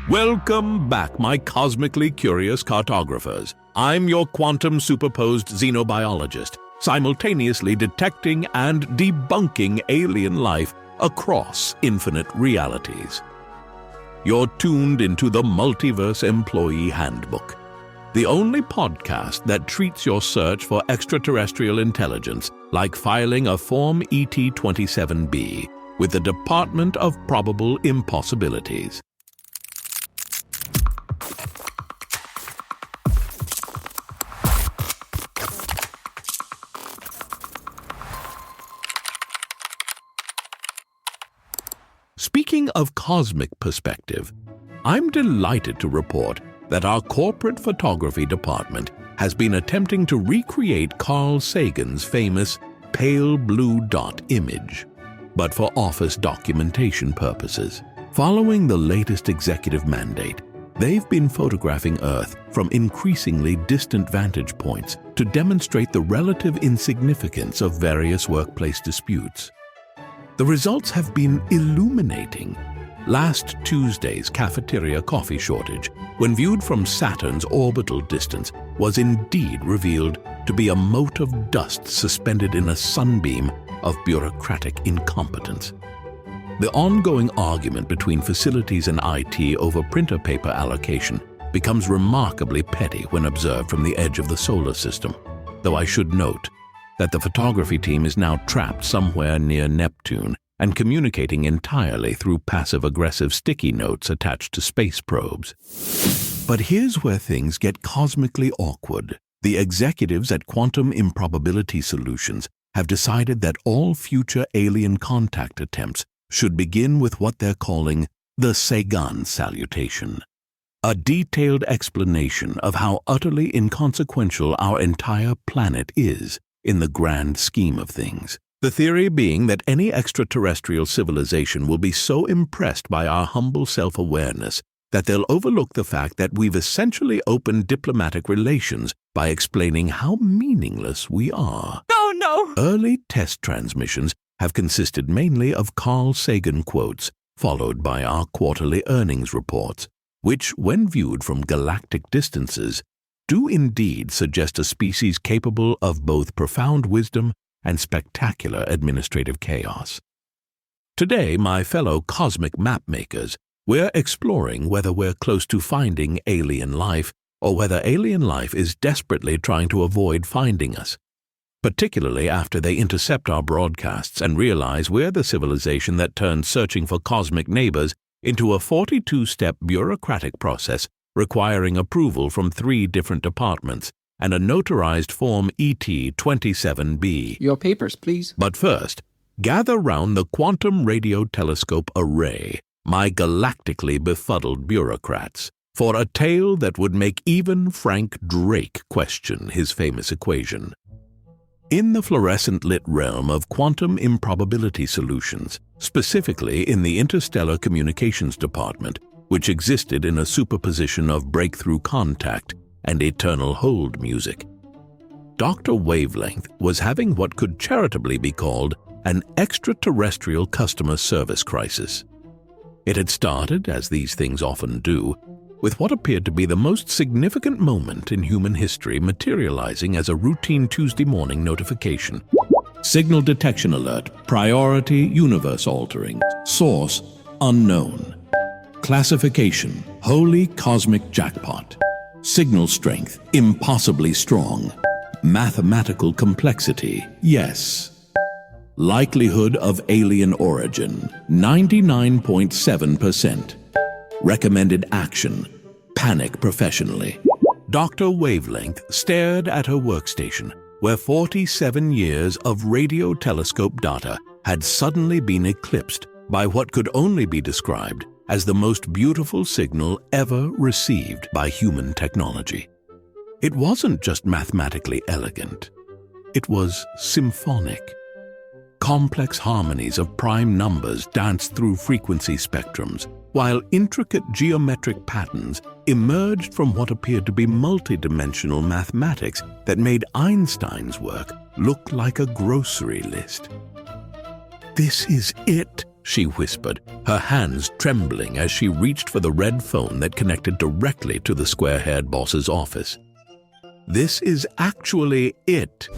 Welcome back, my cosmically curious cartographers. I'm your quantum superposed xenobiologist, simultaneously detecting and debunking alien life across infinite realities. You're tuned into the Multiverse Employee Handbook, the only podcast that treats your search for extraterrestrial intelligence like filing a Form ET-27B with the Department of Probable Impossibilities. Speaking of cosmic perspective, I'm delighted to report that our corporate photography department has been attempting to recreate Carl Sagan's famous pale blue dot image, but for office documentation purposes. Following the latest executive mandate, they've been photographing Earth from increasingly distant vantage points to demonstrate the relative insignificance of various workplace disputes. The results have been illuminating. Last Tuesday's cafeteria coffee shortage, when viewed from Saturn's orbital distance, was indeed revealed to be a mote of dust suspended in a sunbeam of bureaucratic incompetence. The ongoing argument between facilities and IT over printer paper allocation becomes remarkably petty when observed from the edge of the solar system, though I should note that the photography team is now trapped somewhere near Neptune and communicating entirely through passive-aggressive sticky notes attached to space probes. But here's where things get cosmically awkward. The executives at Quantum Improbability Solutions have decided that all future alien contact attempts should begin with what they're calling the Sagan salutation, a detailed explanation of how utterly inconsequential our entire planet is in the grand scheme of things. The theory being that any extraterrestrial civilization will be so impressed by our humble self-awareness that they'll overlook the fact that we've essentially opened diplomatic relations by explaining how meaningless we are. Oh, no! Early test transmissions have consisted mainly of Carl Sagan quotes, followed by our quarterly earnings reports, which, when viewed from galactic distances, do indeed suggest a species capable of both profound wisdom and spectacular administrative chaos. Today, my fellow cosmic mapmakers, we're exploring whether we're close to finding alien life or whether alien life is desperately trying to avoid finding us, particularly after they intercept our broadcasts and realize we're the civilization that turned searching for cosmic neighbors into a 42-step bureaucratic process requiring approval from 3 different departments and a notarized Form ET-27B. Your papers, please. But first, gather round the Quantum Radio Telescope Array, my galactically befuddled bureaucrats, for a tale that would make even Frank Drake question his famous equation. In the fluorescent-lit realm of quantum improbability solutions, specifically in the Interstellar Communications Department, which existed in a superposition of breakthrough contact and eternal hold music, Dr. Wavelength was having what could charitably be called an extraterrestrial customer service crisis. It had started, as these things often do, with what appeared to be the most significant moment in human history materializing as a routine Tuesday morning notification. Signal detection alert, priority universe altering, source unknown. Classification, holy cosmic jackpot. Signal strength, impossibly strong. Mathematical complexity, yes. Likelihood of alien origin, 99.7%. Recommended action, panic professionally. Dr. Wavelength stared at her workstation, where 47 years of radio telescope data had suddenly been eclipsed by what could only be described as the most beautiful signal ever received by human technology. It wasn't just mathematically elegant. It was symphonic. Complex harmonies of prime numbers danced through frequency spectrums, while intricate geometric patterns emerged from what appeared to be multidimensional mathematics that made Einstein's work look like a grocery list. "This is it," she whispered, her hands trembling as she reached for the red phone that connected directly to the square-haired boss's office. "This is actually it."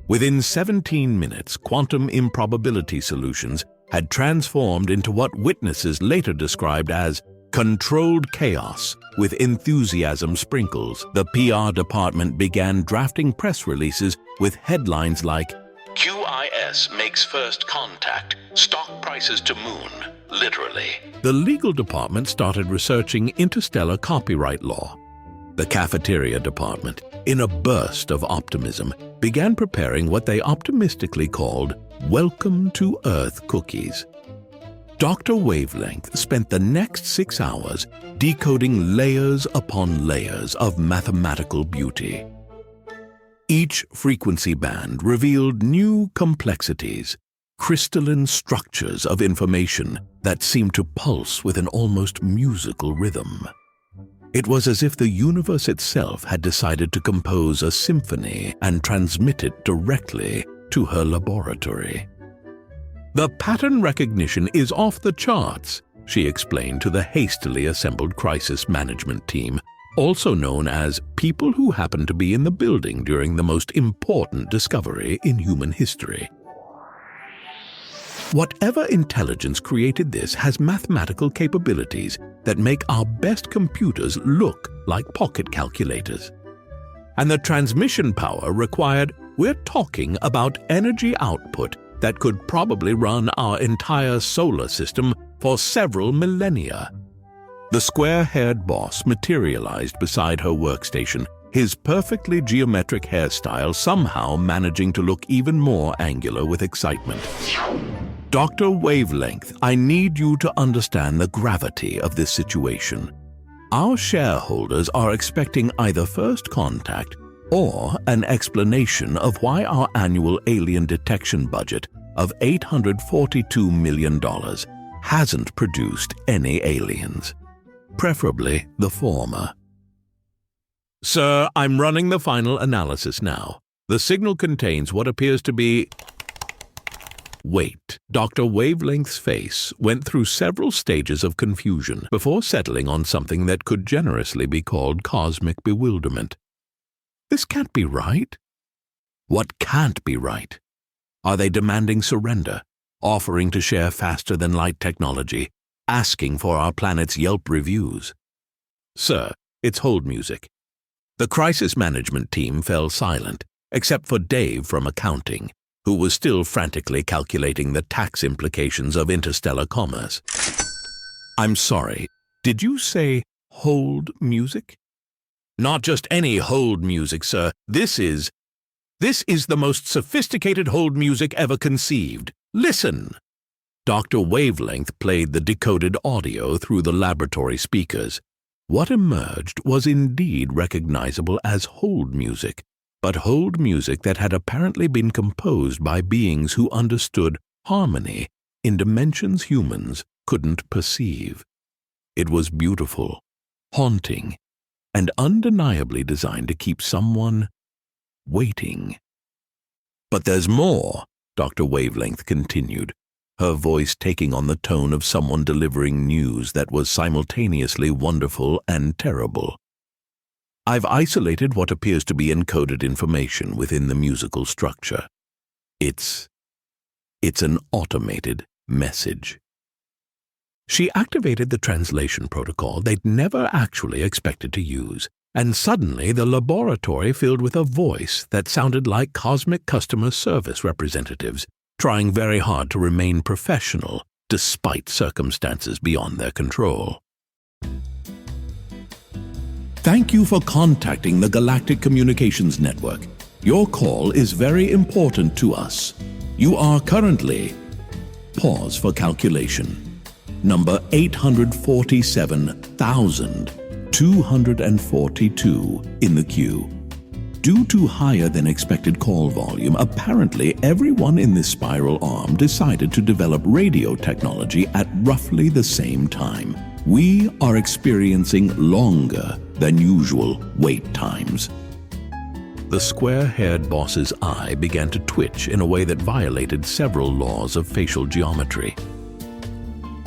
Within 17 minutes, quantum improbability solutions had transformed into what witnesses later described as controlled chaos with enthusiasm sprinkles. The PR department began drafting press releases with headlines like, "QIS makes first contact, stock prices to moon, literally." The legal department started researching interstellar copyright law. The cafeteria department, in a burst of optimism, began preparing what they optimistically called Welcome to Earth cookies. Dr. Wavelength spent the next 6 hours decoding layers upon layers of mathematical beauty. Each frequency band revealed new complexities, crystalline structures of information that seemed to pulse with an almost musical rhythm. It was as if the universe itself had decided to compose a symphony and transmit it directly to her laboratory. "The pattern recognition is off the charts," she explained to the hastily assembled crisis management team, also known as people who happened to be in the building during the most important discovery in human history. "Whatever intelligence created this has mathematical capabilities that make our best computers look like pocket calculators. And the transmission power required, we're talking about energy output that could probably run our entire solar system for several millennia." The square-haired boss materialized beside her workstation, his perfectly geometric hairstyle somehow managing to look even more angular with excitement. "Dr. Wavelength, I need you to understand the gravity of this situation. Our shareholders are expecting either first contact or an explanation of why our annual alien detection budget of $842 million hasn't produced any aliens. Preferably the former." "Sir, I'm running the final analysis now. The signal contains what appears to be..." Wait. Dr. Wavelength's face went through several stages of confusion before settling on something that could generously be called cosmic bewilderment. This can't be right. What can't be right? Are they demanding surrender, offering to share faster-than-light technology, asking for our planet's Yelp reviews? "Sir, it's hold music." The crisis management team fell silent, except for Dave from accounting, who was still frantically calculating the tax implications of interstellar commerce. "I'm sorry, did you say hold music?" "Not just any hold music, sir. This is the most sophisticated hold music ever conceived. Listen!" Dr. Wavelength played the decoded audio through the laboratory speakers. What emerged was indeed recognizable as hold music, but hold music that had apparently been composed by beings who understood harmony in dimensions humans couldn't perceive. It was beautiful, haunting, and undeniably designed to keep someone waiting. "But there's more," Dr. Wavelength continued, her voice taking on the tone of someone delivering news that was simultaneously wonderful and terrible. "I've isolated what appears to be encoded information within the musical structure. It's an automated message." She activated the translation protocol they'd never actually expected to use, and suddenly the laboratory filled with a voice that sounded like cosmic customer service representatives, trying very hard to remain professional despite circumstances beyond their control. "Thank you for contacting the Galactic Communications Network. Your call is very important to us. You are currently..." Pause for calculation. "Number 847,242 in the queue. Due to higher than expected call volume, apparently everyone in this spiral arm decided to develop radio technology at roughly the same time. We are experiencing longer than usual wait times." the square-haired boss's eye began to twitch in a way that violated several laws of facial geometry.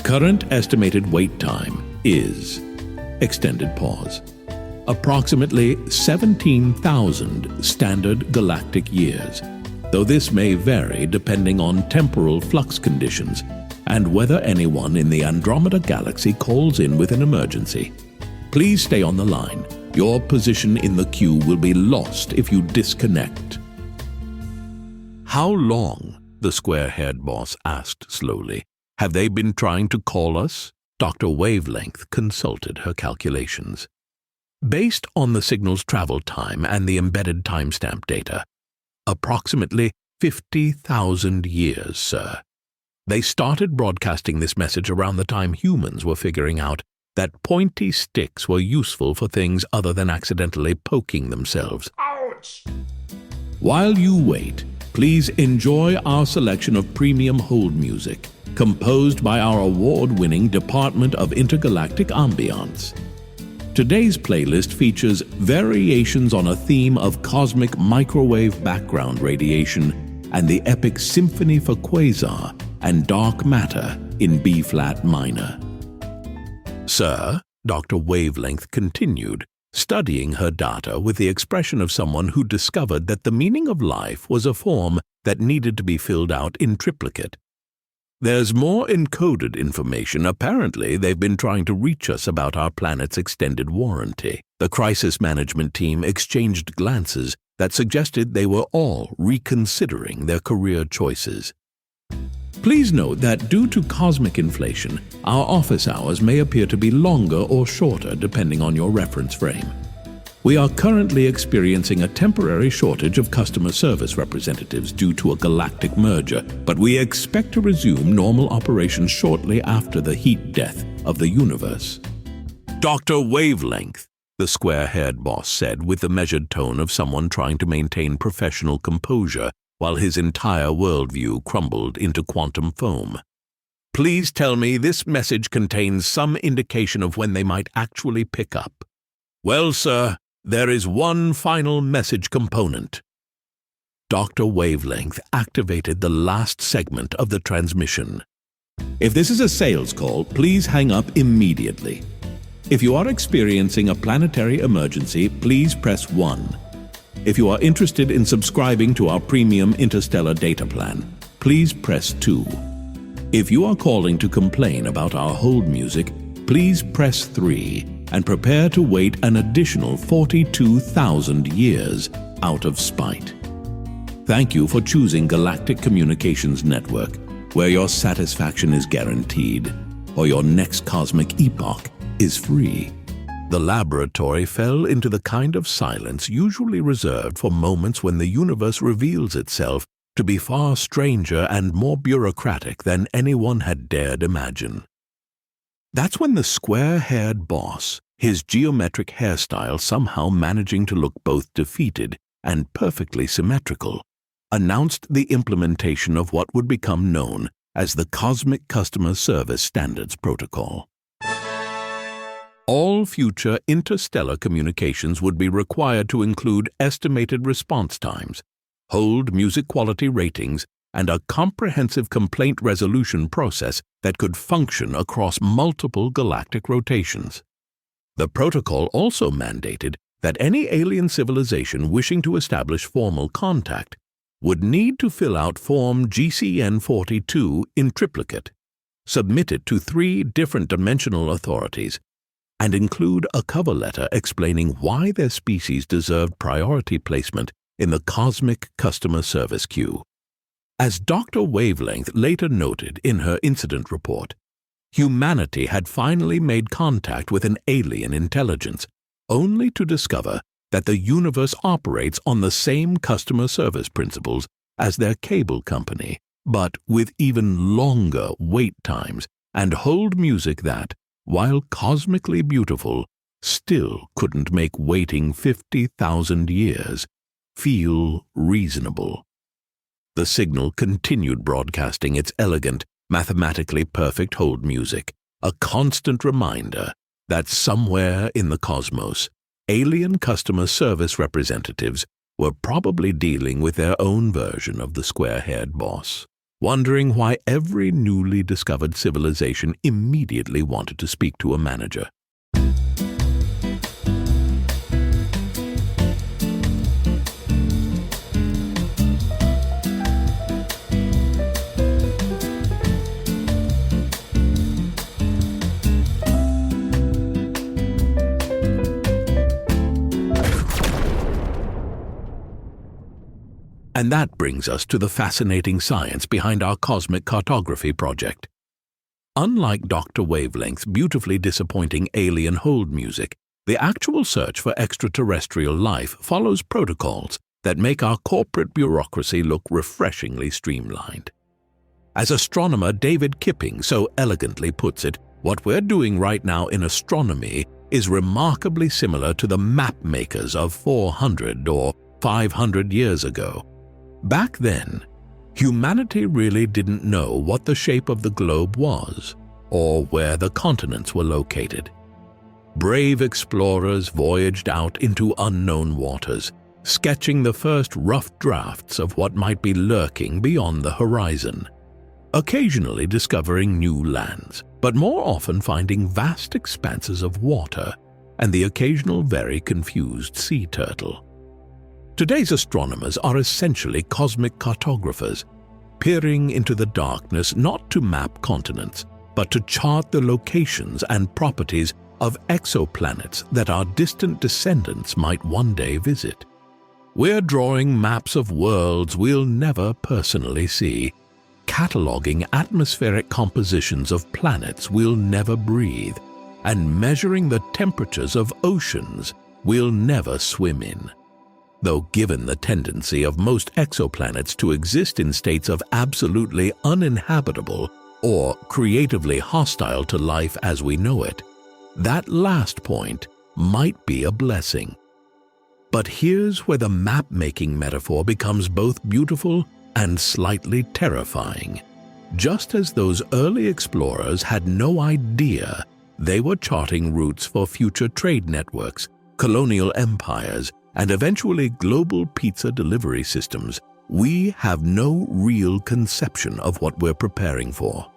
Current estimated wait time is, extended pause, approximately 17,000 standard galactic years, though this may vary depending on temporal flux conditions and whether anyone in the Andromeda Galaxy calls in with an emergency. Please stay on the line. Your position in the queue will be lost if you disconnect. How long, the square-haired boss asked slowly, have they been trying to call us? Dr. Wavelength consulted her calculations. Based on the signal's travel time and the embedded timestamp data, approximately 50,000 years, sir. They started broadcasting this message around the time humans were figuring out that pointy sticks were useful for things other than accidentally poking themselves. Ouch! While you wait, please enjoy our selection of premium hold music, composed by our award-winning Department of Intergalactic Ambiance. Today's playlist features variations on a theme of cosmic microwave background radiation and the epic Symphony for Quasar and Dark Matter in B-flat minor. Sir, Dr. Wavelength continued, studying her data with the expression of someone who discovered that the meaning of life was a form that needed to be filled out in triplicate. There's more encoded information. Apparently, they've been trying to reach us about our planet's extended warranty. The crisis management team exchanged glances that suggested they were all reconsidering their career choices. Please note that due to cosmic inflation, our office hours may appear to be longer or shorter depending on your reference frame. We are currently experiencing a temporary shortage of customer service representatives due to a galactic merger, but we expect to resume normal operations shortly after the heat death of the universe. Dr. Wavelength, the square-haired boss said with the measured tone of someone trying to maintain professional composure while his entire worldview crumbled into quantum foam. Please tell me this message contains some indication of when they might actually pick up. Well, sir, there is one final message component. Dr. Wavelength activated the last segment of the transmission. If this is a sales call, please hang up immediately. If you are experiencing a planetary emergency, please press 1. If you are interested in subscribing to our premium interstellar data plan, please press 2. If you are calling to complain about our hold music, please press 3 and prepare to wait an additional 42,000 years out of spite. Thank you for choosing Galactic Communications Network, where your satisfaction is guaranteed, or your next cosmic epoch is free. The laboratory fell into the kind of silence usually reserved for moments when the universe reveals itself to be far stranger and more bureaucratic than anyone had dared imagine. That's when the square-haired boss, his geometric hairstyle somehow managing to look both defeated and perfectly symmetrical, announced the implementation of what would become known as the Cosmic Customer Service Standards Protocol. All future interstellar communications would be required to include estimated response times, hold music quality ratings, and a comprehensive complaint resolution process that could function across multiple galactic rotations. The protocol also mandated that any alien civilization wishing to establish formal contact would need to fill out Form GCN-42 in triplicate, submit it to 3 different dimensional authorities, and include a cover letter explaining why their species deserved priority placement in the cosmic customer service queue. As Dr. Wavelength later noted in her incident report, humanity had finally made contact with an alien intelligence, only to discover that the universe operates on the same customer service principles as their cable company, but with even longer wait times and hold music that, while cosmically beautiful, still couldn't make waiting 50,000 years feel reasonable. The signal continued broadcasting its elegant, mathematically perfect hold music, a constant reminder that somewhere in the cosmos, alien customer service representatives were probably dealing with their own version of the square-haired boss, wondering why every newly discovered civilization immediately wanted to speak to a manager. And that brings us to the fascinating science behind our cosmic cartography project. Unlike Dr. Wavelength's beautifully disappointing alien hold music, the actual search for extraterrestrial life follows protocols that make our corporate bureaucracy look refreshingly streamlined. As astronomer David Kipping so elegantly puts it, what we're doing right now in astronomy is remarkably similar to the map makers of 400 or 500 years ago. Back then, humanity really didn't know what the shape of the globe was or where the continents were located. Brave explorers voyaged out into unknown waters, sketching the first rough drafts of what might be lurking beyond the horizon, occasionally discovering new lands, but more often finding vast expanses of water and the occasional very confused sea turtle. Today's astronomers are essentially cosmic cartographers, peering into the darkness not to map continents, but to chart the locations and properties of exoplanets that our distant descendants might one day visit. We're drawing maps of worlds we'll never personally see, cataloging atmospheric compositions of planets we'll never breathe, and measuring the temperatures of oceans we'll never swim in. Though given the tendency of most exoplanets to exist in states of absolutely uninhabitable or creatively hostile to life as we know it, that last point might be a blessing. But here's where the map-making metaphor becomes both beautiful and slightly terrifying. Just as those early explorers had no idea they were charting routes for future trade networks, colonial empires, and eventually global pizza delivery systems, we have no real conception of what we're preparing for.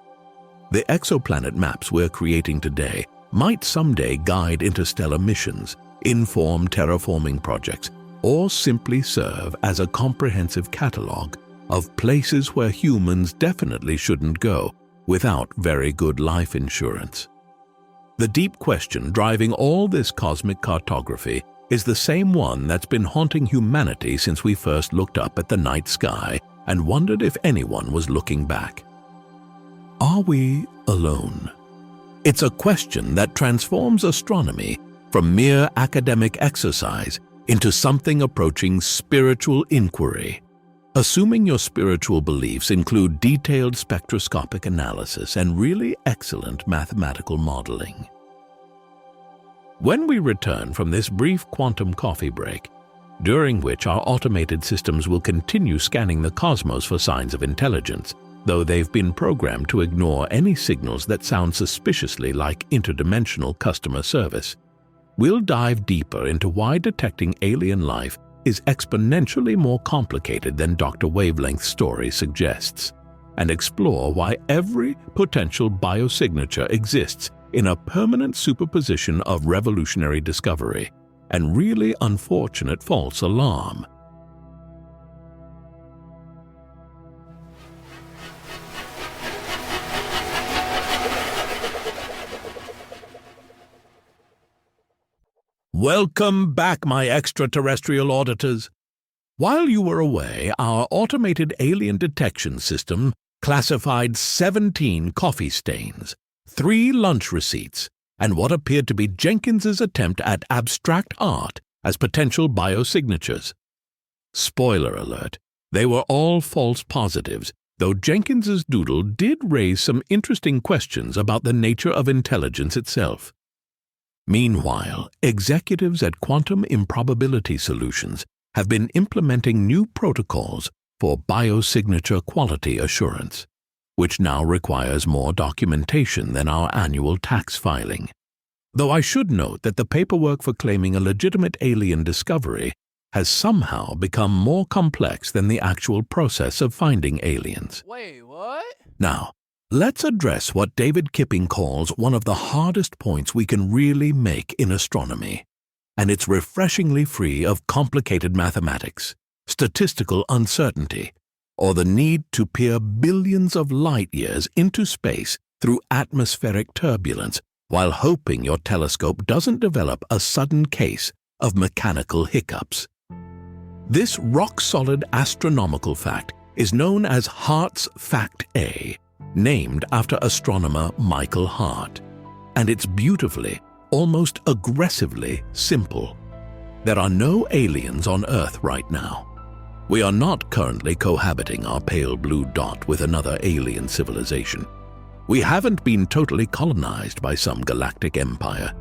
The exoplanet maps we're creating today might someday guide interstellar missions, inform terraforming projects, or simply serve as a comprehensive catalog of places where humans definitely shouldn't go without very good life insurance. The deep question driving all this cosmic cartography is the same one that's been haunting humanity since we first looked up at the night sky and wondered if anyone was looking back. Are we alone? It's a question that transforms astronomy from mere academic exercise into something approaching spiritual inquiry. Assuming your spiritual beliefs include detailed spectroscopic analysis and really excellent mathematical modeling. When we return from this brief quantum coffee break, during which our automated systems will continue scanning the cosmos for signs of intelligence, though they've been programmed to ignore any signals that sound suspiciously like interdimensional customer service, we'll dive deeper into why detecting alien life is exponentially more complicated than Dr. Wavelength's story suggests, and explore why every potential biosignature exists in a permanent superposition of revolutionary discovery and really unfortunate false alarm. Welcome back, my extraterrestrial auditors. While you were away, our automated alien detection system classified 17 coffee stains, 3 lunch receipts, and what appeared to be Jenkins's attempt at abstract art as potential biosignatures. Spoiler alert, they were all false positives, though Jenkins's doodle did raise some interesting questions about the nature of intelligence itself. Meanwhile, executives at Quantum Improbability Solutions have been implementing new protocols for biosignature quality assurance, which now requires more documentation than our annual tax filing. Though I should note that the paperwork for claiming a legitimate alien discovery has somehow become more complex than the actual process of finding aliens. Wait, what? Now, let's address what David Kipping calls one of the hardest points we can really make in astronomy, and it's refreshingly free of complicated mathematics, statistical uncertainty, or the need to peer billions of light years into space through atmospheric turbulence while hoping your telescope doesn't develop a sudden case of mechanical hiccups. This rock-solid astronomical fact is known as Hart's Fact A, named after astronomer Michael Hart, and it's beautifully, almost aggressively simple. There are no aliens on Earth right now. We are not currently cohabiting our pale blue dot with another alien civilization. We haven't been totally colonized by some galactic empire.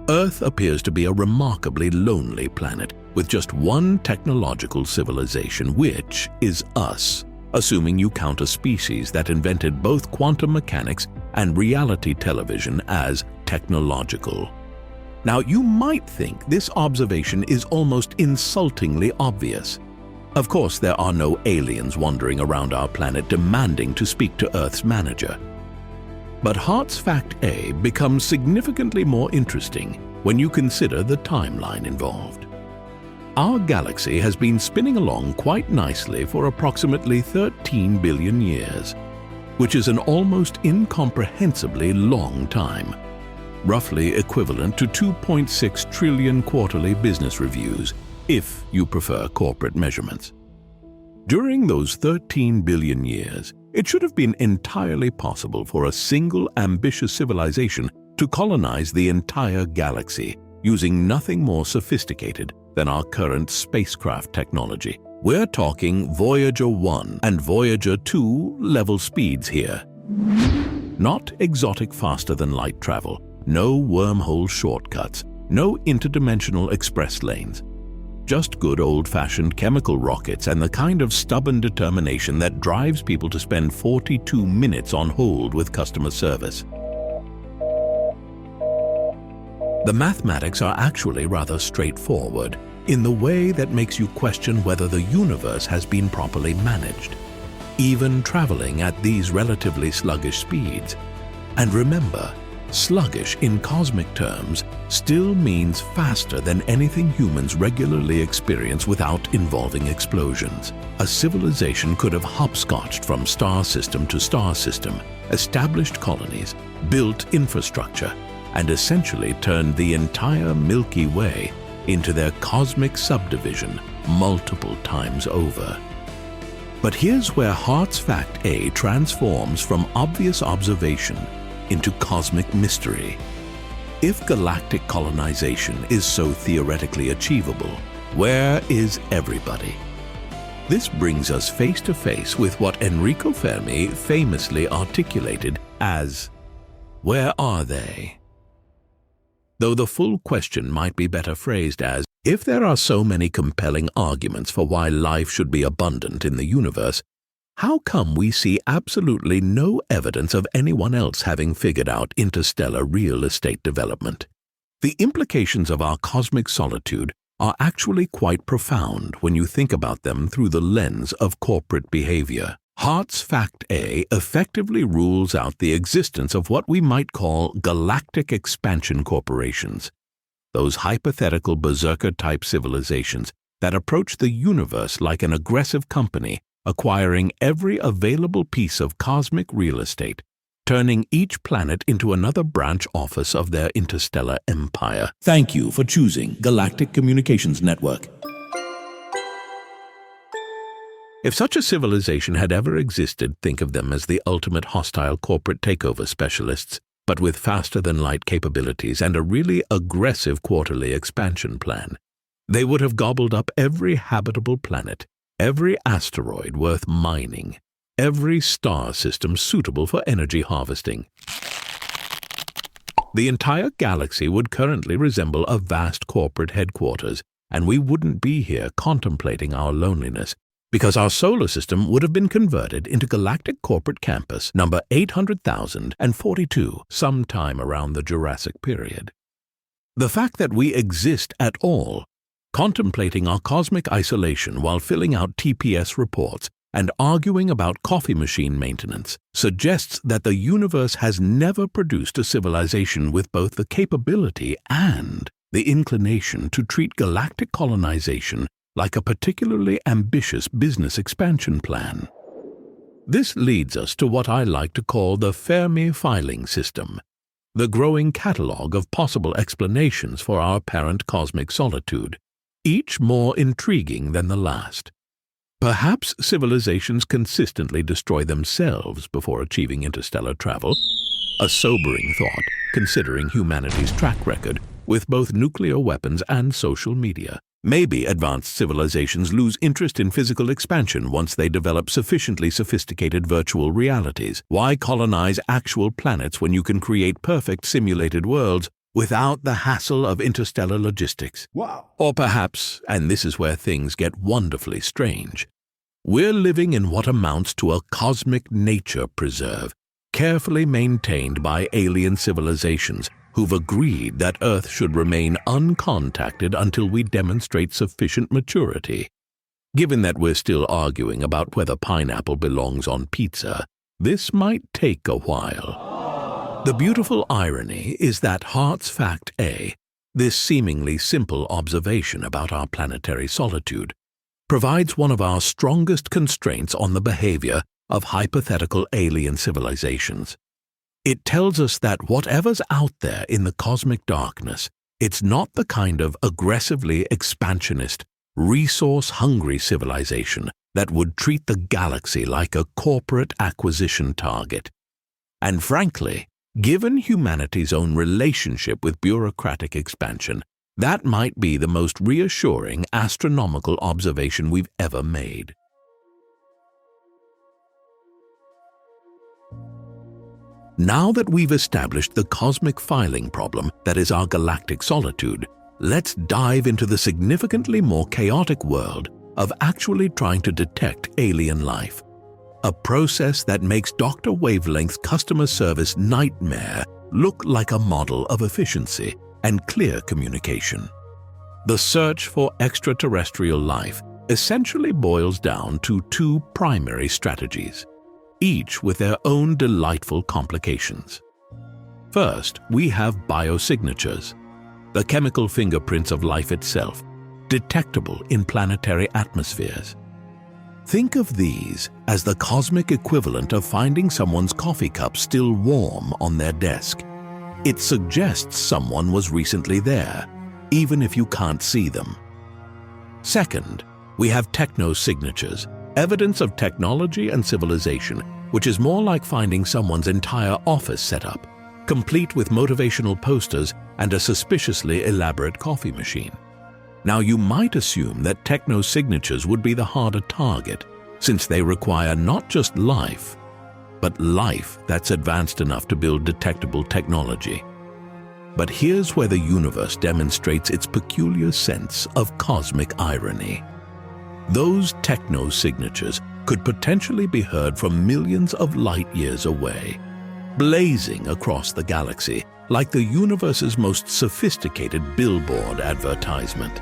Earth appears to be a remarkably lonely planet with just one technological civilization, which is us, assuming you count a species that invented both quantum mechanics and reality television as technological. Now, you might think this observation is almost insultingly obvious. Of course, there are no aliens wandering around our planet demanding to speak to Earth's manager. But Hart's Fact A becomes significantly more interesting when you consider the timeline involved. Our galaxy has been spinning along quite nicely for approximately 13 billion years, which is an almost incomprehensibly long time, roughly equivalent to 2.6 trillion quarterly business reviews, if you prefer corporate measurements. During those 13 billion years, it should have been entirely possible for a single ambitious civilization to colonize the entire galaxy using nothing more sophisticated than our current spacecraft technology. We're talking Voyager 1 and Voyager 2 level speeds here. Not exotic faster-than-light travel, no wormhole shortcuts, no interdimensional express lanes. Just good old-fashioned chemical rockets and the kind of stubborn determination that drives people to spend 42 minutes on hold with customer service. The mathematics are actually rather straightforward in the way that makes you question whether the universe has been properly managed, even traveling at these relatively sluggish speeds. And remember, sluggish in cosmic terms still means faster than anything humans regularly experience without involving explosions. A civilization could have hopscotched from star system to star system, established colonies, built infrastructure, and essentially turned the entire Milky Way into their cosmic subdivision multiple times over. But here's where Hart's Fact A transforms from obvious observation into cosmic mystery. If galactic colonization is so theoretically achievable, where is everybody? This brings us face to face with what Enrico Fermi famously articulated as, "Where are they?" Though the full question might be better phrased as, if there are so many compelling arguments for why life should be abundant in the universe, how come we see absolutely no evidence of anyone else having figured out interstellar real estate development? The implications of our cosmic solitude are actually quite profound when you think about them through the lens of corporate behavior. Hart's Fact A effectively rules out the existence of what we might call galactic expansion corporations, those hypothetical berserker-type civilizations that approach the universe like an aggressive company, acquiring every available piece of cosmic real estate, turning each planet into another branch office of their interstellar empire. Thank you for choosing Galactic Communications Network. If such a civilization had ever existed, think of them as the ultimate hostile corporate takeover specialists, but with faster-than-light capabilities and a really aggressive quarterly expansion plan. They would have gobbled up every habitable planet, every asteroid worth mining, every star system suitable for energy harvesting. The entire galaxy would currently resemble a vast corporate headquarters, and we wouldn't be here contemplating our loneliness, because our solar system would have been converted into Galactic Corporate Campus number 800,042 sometime around the Jurassic period. The fact that we exist at all Contemplating our cosmic isolation while filling out TPS reports and arguing about coffee machine maintenance suggests that the universe has never produced a civilization with both the capability and the inclination to treat galactic colonization like a particularly ambitious business expansion plan. This leads us to what I like to call the Fermi filing system, the growing catalogue of possible explanations for our apparent cosmic solitude, each more intriguing than the last. Perhaps civilizations consistently destroy themselves before achieving interstellar travel, a sobering thought considering humanity's track record with both nuclear weapons and social media. Maybe advanced civilizations lose interest in physical expansion once they develop sufficiently sophisticated virtual realities. Why colonize actual planets when you can create perfect simulated worlds without the hassle of interstellar logistics? Wow. Or perhaps, and this is where things get wonderfully strange, we're living in what amounts to a cosmic nature preserve, carefully maintained by alien civilizations who've agreed that Earth should remain uncontacted until we demonstrate sufficient maturity. Given that we're still arguing about whether pineapple belongs on pizza, this might take a while. The beautiful irony is that Hart's Fact A, this seemingly simple observation about our planetary solitude, provides one of our strongest constraints on the behavior of hypothetical alien civilizations. It tells us that whatever's out there in the cosmic darkness, it's not the kind of aggressively expansionist, resource-hungry civilization that would treat the galaxy like a corporate acquisition target. And frankly, given humanity's own relationship with bureaucratic expansion, that might be the most reassuring astronomical observation we've ever made. Now that we've established the cosmic filing problem that is our galactic solitude, let's dive into the significantly more chaotic world of actually trying to detect alien life, a process that makes Dr. Wavelength's customer service nightmare look like a model of efficiency and clear communication. The search for extraterrestrial life essentially boils down to two primary strategies, each with their own delightful complications. First, we have biosignatures, the chemical fingerprints of life itself, detectable in planetary atmospheres. Think of these as the cosmic equivalent of finding someone's coffee cup still warm on their desk. It suggests someone was recently there, even if you can't see them. Second, we have technosignatures, evidence of technology and civilization, which is more like finding someone's entire office set up, complete with motivational posters and a suspiciously elaborate coffee machine. Now, you might assume that technosignatures would be the harder target, since they require not just life, but life that's advanced enough to build detectable technology. But here's where the universe demonstrates its peculiar sense of cosmic irony. Those technosignatures could potentially be heard from millions of light years away, blazing across the galaxy like the universe's most sophisticated billboard advertisement.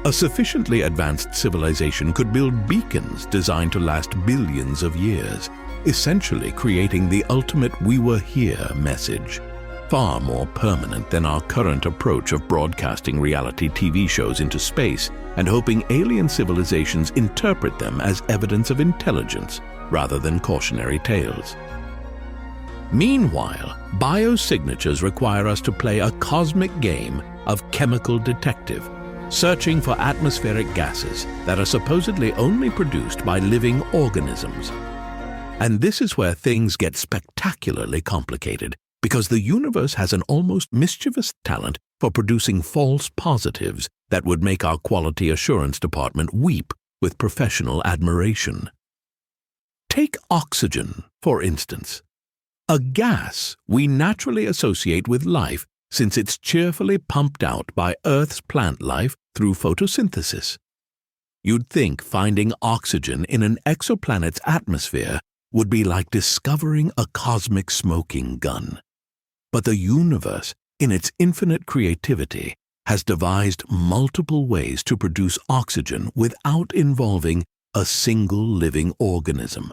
A sufficiently advanced civilization could build beacons designed to last billions of years, essentially creating the ultimate "we were here" message, far more permanent than our current approach of broadcasting reality TV shows into space and hoping alien civilizations interpret them as evidence of intelligence rather than cautionary tales. Meanwhile, biosignatures require us to play a cosmic game of chemical detective, searching for atmospheric gases that are supposedly only produced by living organisms. And this is where things get spectacularly complicated, because the universe has an almost mischievous talent for producing false positives that would make our quality assurance department weep with professional admiration. Take oxygen, for instance, a gas we naturally associate with life since it's cheerfully pumped out by Earth's plant life through photosynthesis. You'd think finding oxygen in an exoplanet's atmosphere would be like discovering a cosmic smoking gun. But the universe, in its infinite creativity, has devised multiple ways to produce oxygen without involving a single living organism.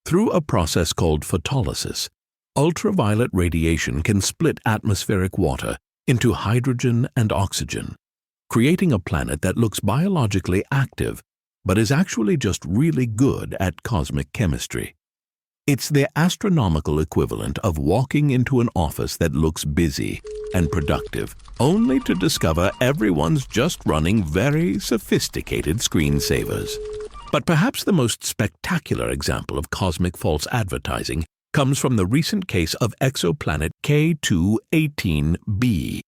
Through a process called photolysis, ultraviolet radiation can split atmospheric water into hydrogen and oxygen, creating a planet that looks biologically active but is actually just really good at cosmic chemistry. It's the astronomical equivalent of walking into an office that looks busy and productive, only to discover everyone's just running very sophisticated screensavers. But perhaps the most spectacular example of cosmic false advertising comes from the recent case of exoplanet K2-18b,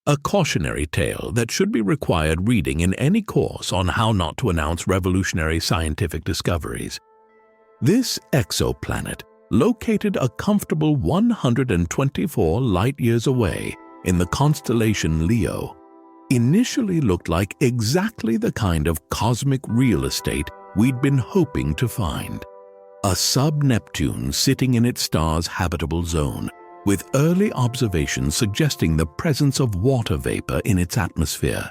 a cautionary tale that should be required reading in any course on how not to announce revolutionary scientific discoveries. This exoplanet, located a comfortable 124 light-years away in the constellation Leo, initially looked like exactly the kind of cosmic real estate we'd been hoping to find. A sub-Neptune sitting in its star's habitable zone, with early observations suggesting the presence of water vapor in its atmosphere.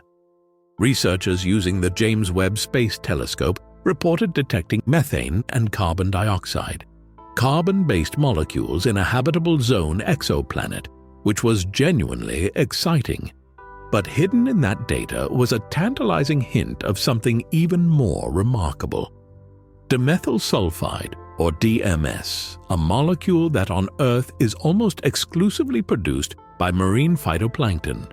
Researchers using the James Webb Space Telescope reported detecting methane and carbon dioxide, carbon-based molecules in a habitable zone exoplanet, which was genuinely exciting. But hidden in that data was a tantalizing hint of something even more remarkable. Dimethyl sulfide, or DMS, a molecule that on Earth is almost exclusively produced by marine phytoplankton.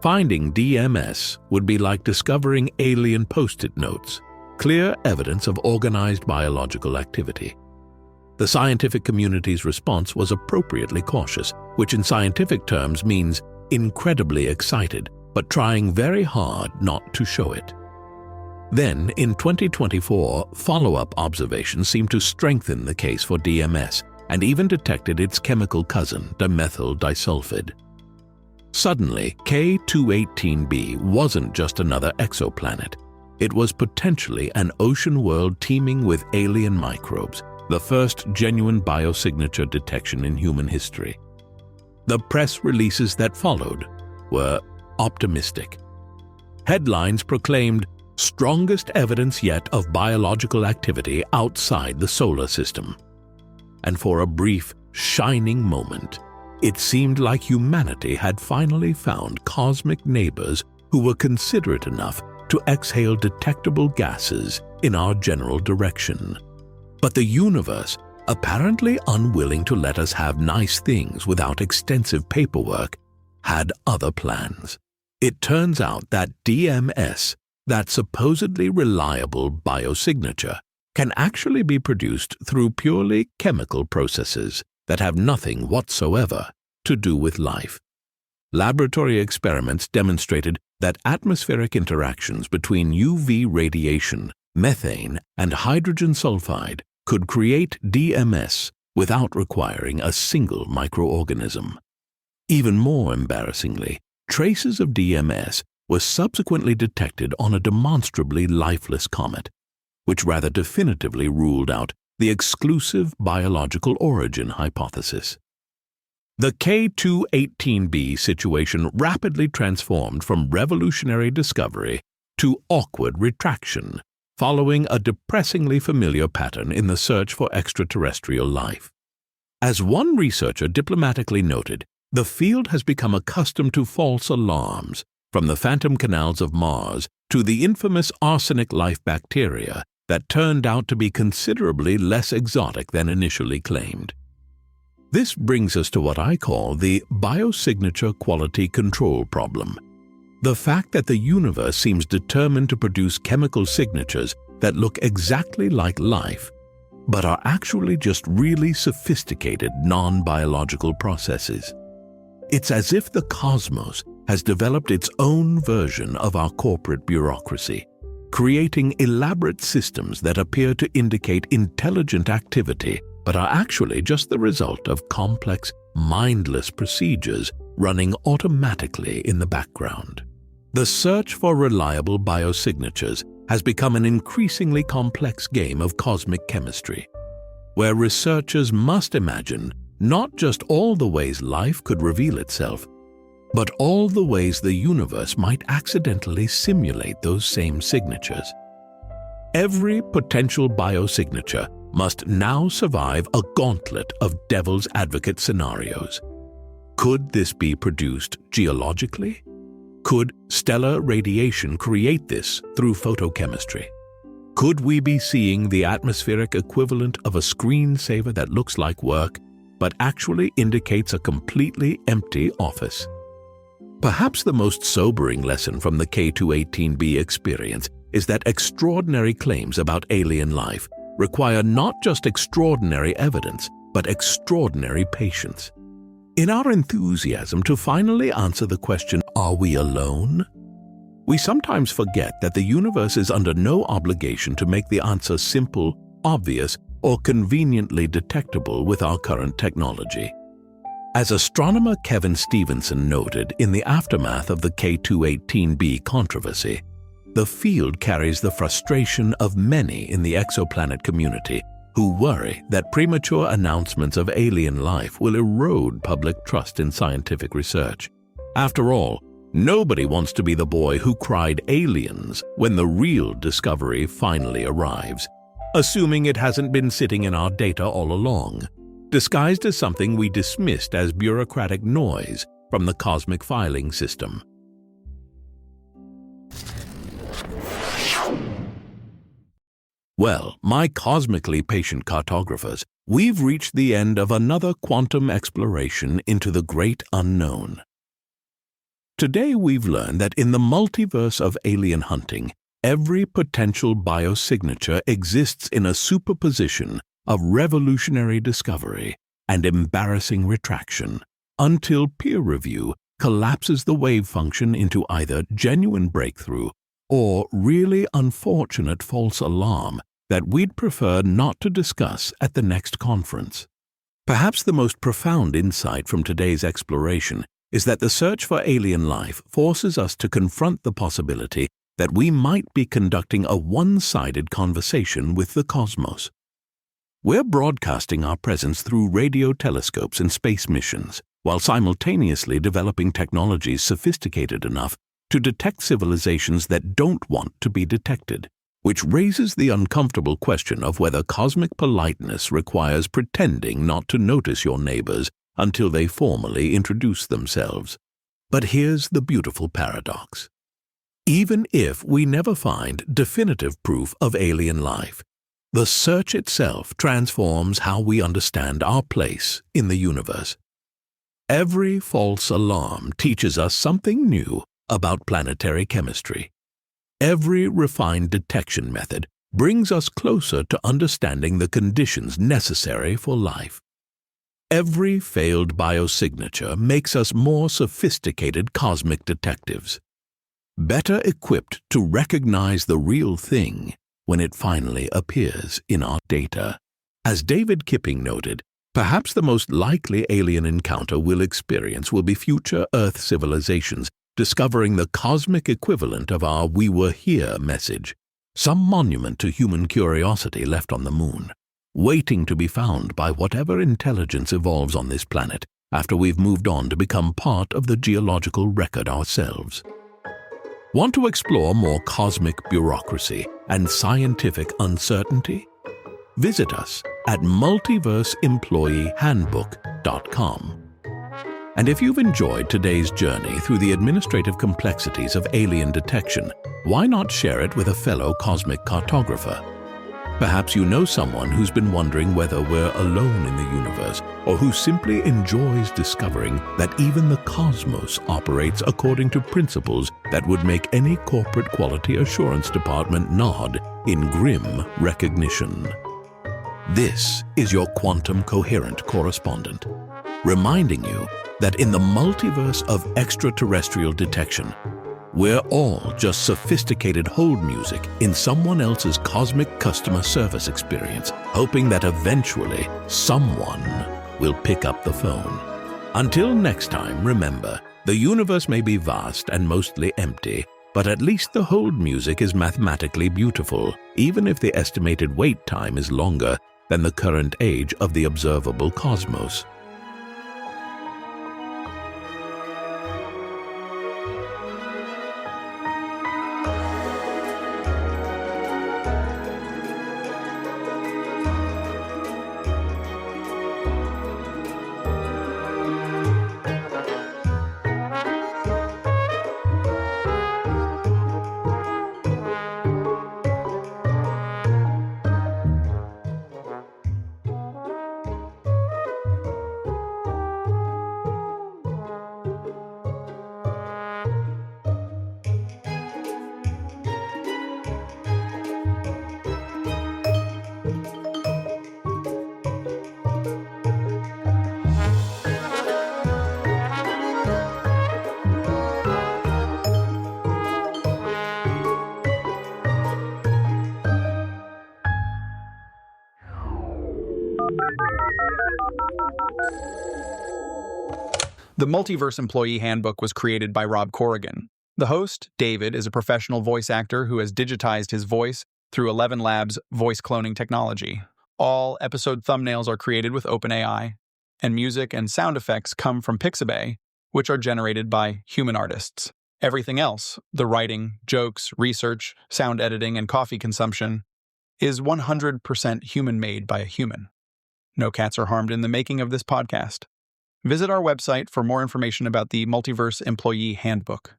Finding DMS would be like discovering alien post-it notes, clear evidence of organized biological activity. The scientific community's response was appropriately cautious, which in scientific terms means incredibly excited, but trying very hard not to show it. Then, in 2024, follow-up observations seemed to strengthen the case for DMS and even detected its chemical cousin, dimethyl disulfide. Suddenly, K2-18b wasn't just another exoplanet. It was potentially an ocean world teeming with alien microbes, the first genuine biosignature detection in human history. The press releases that followed were optimistic. Headlines proclaimed, "Strongest evidence yet of biological activity outside the solar system." And for a brief, shining moment, it seemed like humanity had finally found cosmic neighbors who were considerate enough to exhale detectable gases in our general direction. But the universe, apparently unwilling to let us have nice things without extensive paperwork, had other plans. It turns out that DMS, that supposedly reliable biosignature, can actually be produced through purely chemical processes that have nothing whatsoever to do with life. Laboratory experiments demonstrated that atmospheric interactions between UV radiation, methane, and hydrogen sulfide could create DMS without requiring a single microorganism. Even more embarrassingly, traces of DMS were subsequently detected on a demonstrably lifeless comet, which rather definitively ruled out the exclusive biological origin hypothesis. The K2-18b situation rapidly transformed from revolutionary discovery to awkward retraction, following a depressingly familiar pattern in the search for extraterrestrial life. As one researcher diplomatically noted, the field has become accustomed to false alarms, from the phantom canals of Mars to the infamous arsenic-life bacteria that turned out to be considerably less exotic than initially claimed. This brings us to what I call the biosignature quality control problem. The fact that the universe seems determined to produce chemical signatures that look exactly like life, but are actually just really sophisticated non-biological processes. It's as if the cosmos has developed its own version of our corporate bureaucracy, creating elaborate systems that appear to indicate intelligent activity but are actually just the result of complex, mindless procedures running automatically in the background. The search for reliable biosignatures has become an increasingly complex game of cosmic chemistry, where researchers must imagine not just all the ways life could reveal itself, but all the ways the universe might accidentally simulate those same signatures. Every potential biosignature must now survive a gauntlet of devil's advocate scenarios. Could this be produced geologically? Could stellar radiation create this through photochemistry? Could we be seeing the atmospheric equivalent of a screensaver that looks like work, but actually indicates a completely empty office? Perhaps the most sobering lesson from the K218b experience is that extraordinary claims about alien life require not just extraordinary evidence, but extraordinary patience. In our enthusiasm to finally answer the question, are we alone? We sometimes forget that the universe is under no obligation to make the answer simple, obvious, or conveniently detectable with our current technology. As astronomer Kevin Stevenson noted in the aftermath of the K218b controversy, the field carries the frustration of many in the exoplanet community who worry that premature announcements of alien life will erode public trust in scientific research. After all, nobody wants to be the boy who cried aliens when the real discovery finally arrives, assuming it hasn't been sitting in our data all along, disguised as something we dismissed as bureaucratic noise from the cosmic filing system. Well, my cosmically patient cartographers, we've reached the end of another quantum exploration into the great unknown. Today we've learned that in the multiverse of alien hunting, every potential biosignature exists in a superposition of revolutionary discovery and embarrassing retraction, until peer review collapses the wave function into either genuine breakthrough or really unfortunate false alarm that we'd prefer not to discuss at the next conference. Perhaps the most profound insight from today's exploration is that the search for alien life forces us to confront the possibility that we might be conducting a one-sided conversation with the cosmos. We're broadcasting our presence through radio telescopes and space missions, while simultaneously developing technologies sophisticated enough to detect civilizations that don't want to be detected, which raises the uncomfortable question of whether cosmic politeness requires pretending not to notice your neighbors until they formally introduce themselves. But here's the beautiful paradox. Even if we never find definitive proof of alien life, the search itself transforms how we understand our place in the universe. Every false alarm teaches us something new about planetary chemistry. Every refined detection method brings us closer to understanding the conditions necessary for life. Every failed biosignature makes us more sophisticated cosmic detectives, better equipped to recognize the real thing when it finally appears in our data. As David Kipping noted, perhaps the most likely alien encounter we'll experience will be future Earth civilizations discovering the cosmic equivalent of our "we were here" message, some monument to human curiosity left on the moon, waiting to be found by whatever intelligence evolves on this planet after we've moved on to become part of the geological record ourselves. Want to explore more cosmic bureaucracy and scientific uncertainty? Visit us at multiverseemployeehandbook.com. And if you've enjoyed today's journey through the administrative complexities of alien detection, why not share it with a fellow cosmic cartographer? Perhaps you know someone who's been wondering whether we're alone in the universe, or who simply enjoys discovering that even the cosmos operates according to principles that would make any corporate quality assurance department nod in grim recognition. This is your quantum coherent correspondent, reminding you that in the multiverse of extraterrestrial detection, we're all just sophisticated hold music in someone else's cosmic customer service experience, hoping that eventually someone will pick up the phone. Until next time, remember, the universe may be vast and mostly empty, but at least the hold music is mathematically beautiful, even if the estimated wait time is longer than the current age of the observable cosmos. The Multiverse Employee Handbook was created by Rob Corrigan. The host, David, is a professional voice actor who has digitized his voice through ElevenLabs voice cloning technology. All episode thumbnails are created with OpenAI, and music and sound effects come from Pixabay, which are generated by human artists. Everything else, the writing, jokes, research, sound editing, and coffee consumption, is 100% human-made by a human. No cats are harmed in the making of this podcast. Visit our website for more information about the Multiverse Employee Handbook.